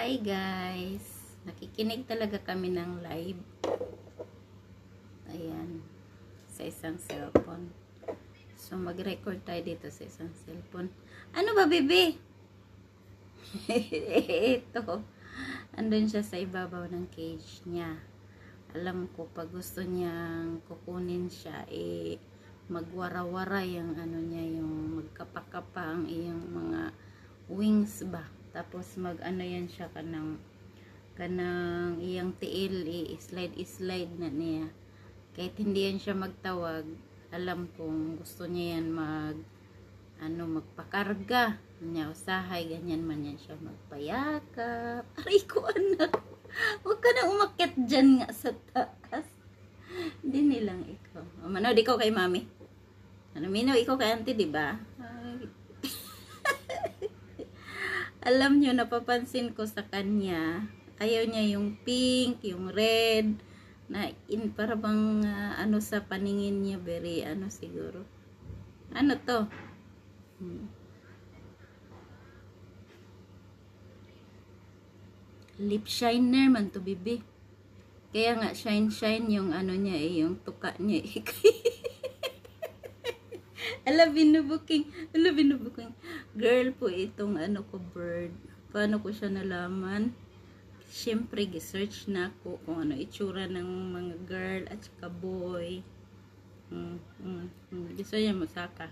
Hi guys! Nakikinig talaga kami ng live. Ayan. Sa isang cellphone. So mag-record tayo dito sa isang cellphone. Ano ba, bebe? Ito. Andun siya sa ibabaw ng cage niya. Alam ko, pag gusto niyang kukunin siya, magwara-wara yung ano niya, yung magkapakapa ang iyong mga wings ba. Tapos mag-ano yan siya kanang iyang tiil, i-slide na niya. Kahit hindi yan siya magtawag, alam kong gusto niya yan magpakarga niya, usahay, ganyan man yan siya magpayakap. Aray ko, anak, huwag ka na umakyat dyan nga sa taas. Hindi nilang ikaw. Manood ikaw kay mami. Minaw ikaw kay auntie, diba? Alam nyo, napapansin ko sa kanya, ayaw niya yung pink, yung red, na para bang sa paningin niya, very siguro. Ano to? Lip shiner man to, bibi. Kaya nga, shine yung niya yung tuka niya binubuking. Girl po itong ko, bird. Paano ko siya nalaman? Siyempre, gisearch na ako kung ano itsura ng mga girl at saka boy. Gusto niya masaka.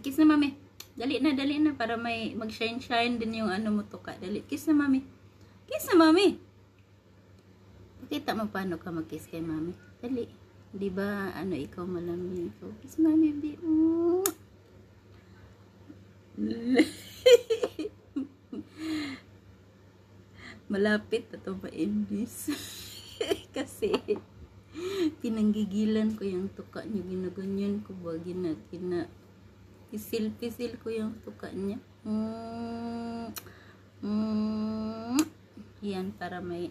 Kiss na, mami. Dali na para may mag-shine din yung mo tuka. Dali, kiss na, mami. Kiss na, mami. Pakita mo paano ka mag-kiss kay mami. Dali. Di ba ikaw malamig ko? Kiss mami, bi. Malapit na ito ma-imbis. Kasi pinanggigilan ko yung tuka niya, ginaganyan ko ba, pisil ko yung tuka niya. Yan, para may,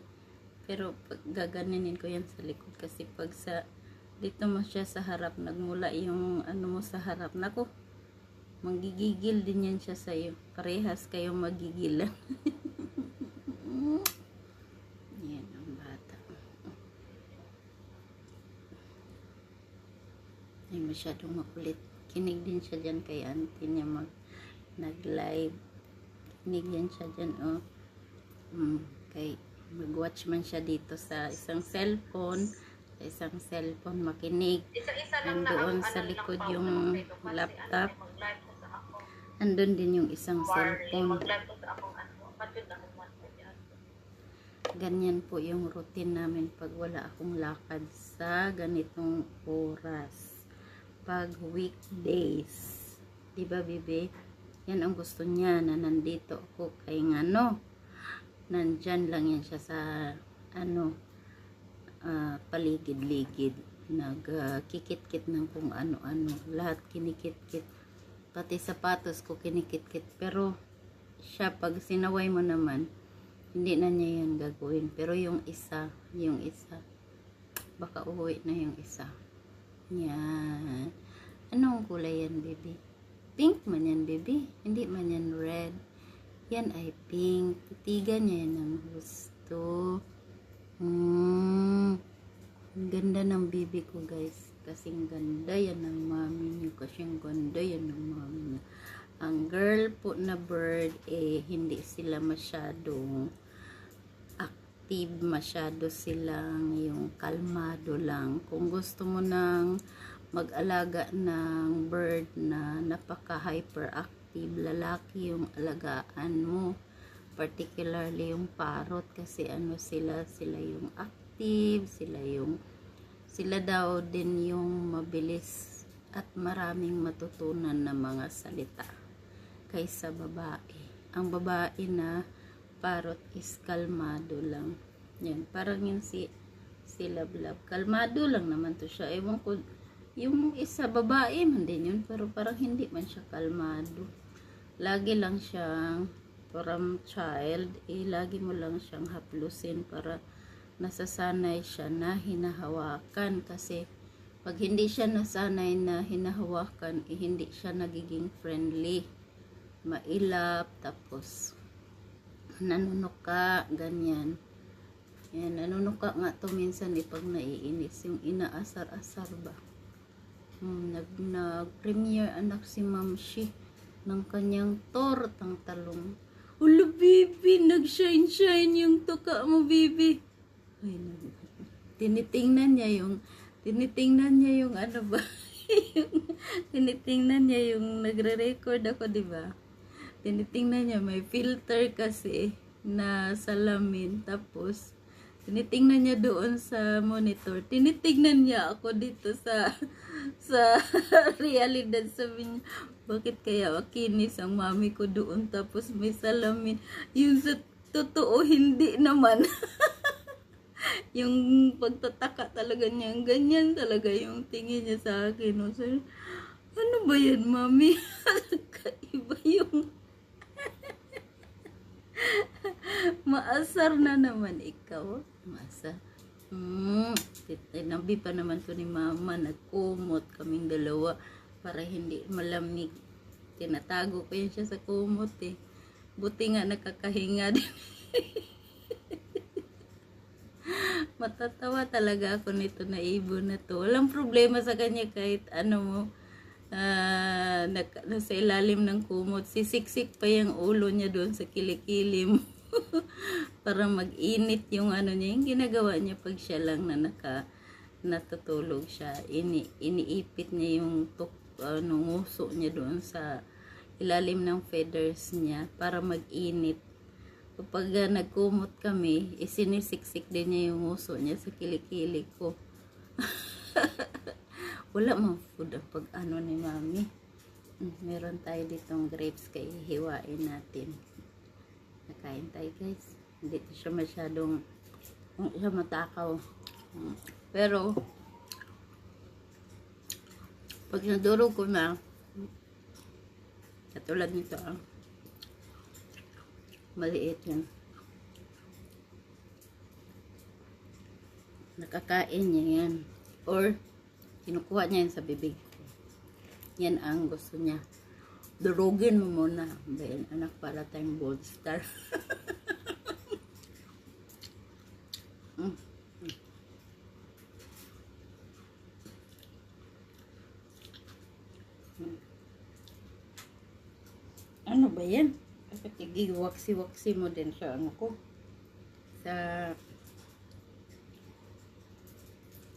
pero pag gaganin ko yan sa likod, kasi pag dito mo siya sa harap, nagmula yung mo sa harap, nako, manggigigil din yan siya sa'yo. Parehas kayong magigilan. Yan ang bata. Ay, masyadong makulit. Kinig din siya dyan kay auntie niya nag-live. Kinig yan siya dyan, kay mag-watch man siya dito sa isang cellphone. Makinig. Nandoon sa likod yung laptop. Andun din yung isang cellphone. Ganyan po yung routine namin pag wala akong lakad sa ganitong oras. Pag weekdays. Diba, bibi? Yan ang gusto niya, na nandito ako kay nandyan lang yan siya sa paligid-ligid. Nagkikit-kit ng kung ano-ano. Lahat kinikit-kit. Pati sapatos ko kinikit-kit. Pero siya, pag sinaway mo naman, hindi na niya yan gagawin. Pero yung isa, baka uwi na yung isa. Yan. Anong kulay yan, baby? Pink man yan, baby. Hindi man yan red. Yan ay pink. Titigan niya yan ng gusto. Ang ganda ng baby ko, guys. Kasing ganda yan ng mami niyo. Kasing ganda yan ng mami niyo. Ang girl po na bird, hindi sila masyadong active. Masyado silang yung kalmado lang. Kung gusto mo nang mag-alaga ng bird na napaka-hyperactive, lalaki yung alagaan mo. Particularly yung parrot, kasi sila yung active, sila daw din yung mabilis at maraming matutunan na mga salita kaysa babae. Ang babae na parrot is kalmado lang. Yan, parang yung si Love, kalmado lang naman to siya. Ewan ko, yung isa babae man din yun, pero parang hindi man siya kalmado. Lagi lang siyang from child, lagi mo lang siyang haplusin para nasasanay siya na hinahawakan. Kasi pag hindi siya nasanay na hinahawakan, hindi siya nagiging friendly. Mailap, tapos nanunuka, ganyan. Yan, nanunuka nga to minsan pag naiinis, yung inaasar-asar ba. Nag-premiere anak si Ma'am Shi ng kanyang tortang talong. Ulo, baby, nag-shine-shine yung tuka mo, baby. Ay, tinitingnan niya yung ano ba, tinitingnan niya yung nagre-record ako, di ba? Tinitingnan niya, may filter kasi na salamin, tapos tinitingnan niya doon sa monitor, tinitingnan niya ako dito sa realidad. Sabi niya, bakit kaya kinis ang mami ko doon tapos may salamin, yung sa totoo hindi naman. Yung pagtataka talaga niya, ganyan talaga yung tingin niya sa akin. No? So, ano ba yan, mami? Kaiba yung maasar na naman ikaw. Maasar. Tinabi pa naman to ni mama. Nagkumot kaming dalawa para hindi malamig. Tinatago ko yan siya sa kumot eh. Buti nga nakakahinga din. Matatawa talaga ako nito na ibon na to. Walang problema sa kanya kahit ano mo, nasa ilalim ng kumot. Sisiksik pa yung ulo niya doon sa kilikili mo. Para mag-init yung ano niya. Yung ginagawa niya pag siya lang na natutulog siya. Iniipit niya yung nguso niya doon sa ilalim ng feathers niya para mag-init. Kapag nagkumot kami, isinisiksik din niya yung nguso niya sa kilikili ko. Wala mang food ang pag ano ni mami. Meron tayo ditong grapes, kaya hiwain natin. Nakain tayo guys. Hindi siya masyadong, hindi siya matakaw. Pero, pag nadurog ko na, katulad nito maliit yan. Nakakain niya yan. Or, kinukuha niya yan sa bibig ko. Yan ang gusto niya. Durugin mo muna. Bayan, anak, para tayong gold star. Ano ba yan? Kasi giwaksi-waksi mo din sa ano ko. Sa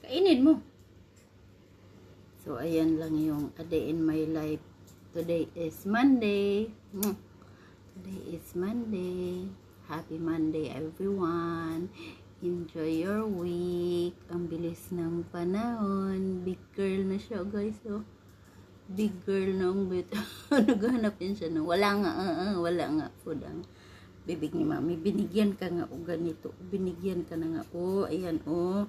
kainin mo. So, ayan lang yung a day in my life. Today is Monday. Today is Monday. Happy Monday, everyone. Enjoy your week. Ang bilis ng panahon. Big girl na siya, guys. Oh. Big girl na ang bit. Naghanap yan siya na wala nga food ang bibig ni mami. Binigyan ka nga o ganito. Binigyan ka na nga. Oh, ayan, oh.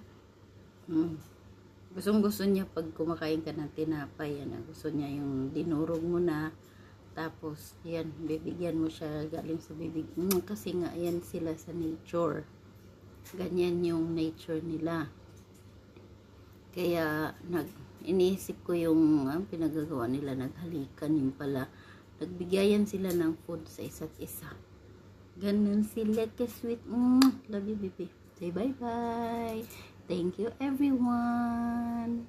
Gusto niya pag kumakain ka ng tinapay, yan, gusto niya yung dinurog mo na, tapos yan, bibigyan mo siya galing sa bibig. Kasi nga yan sila sa nature, ganyan yung nature nila. Kaya iniisip ko yung pinagagawa nila, naghalikan yung pala, nagbigayan sila ng food sa isa't isa. Ganun sila ka-sweet. Love you, baby. Say bye-bye. Thank you, everyone.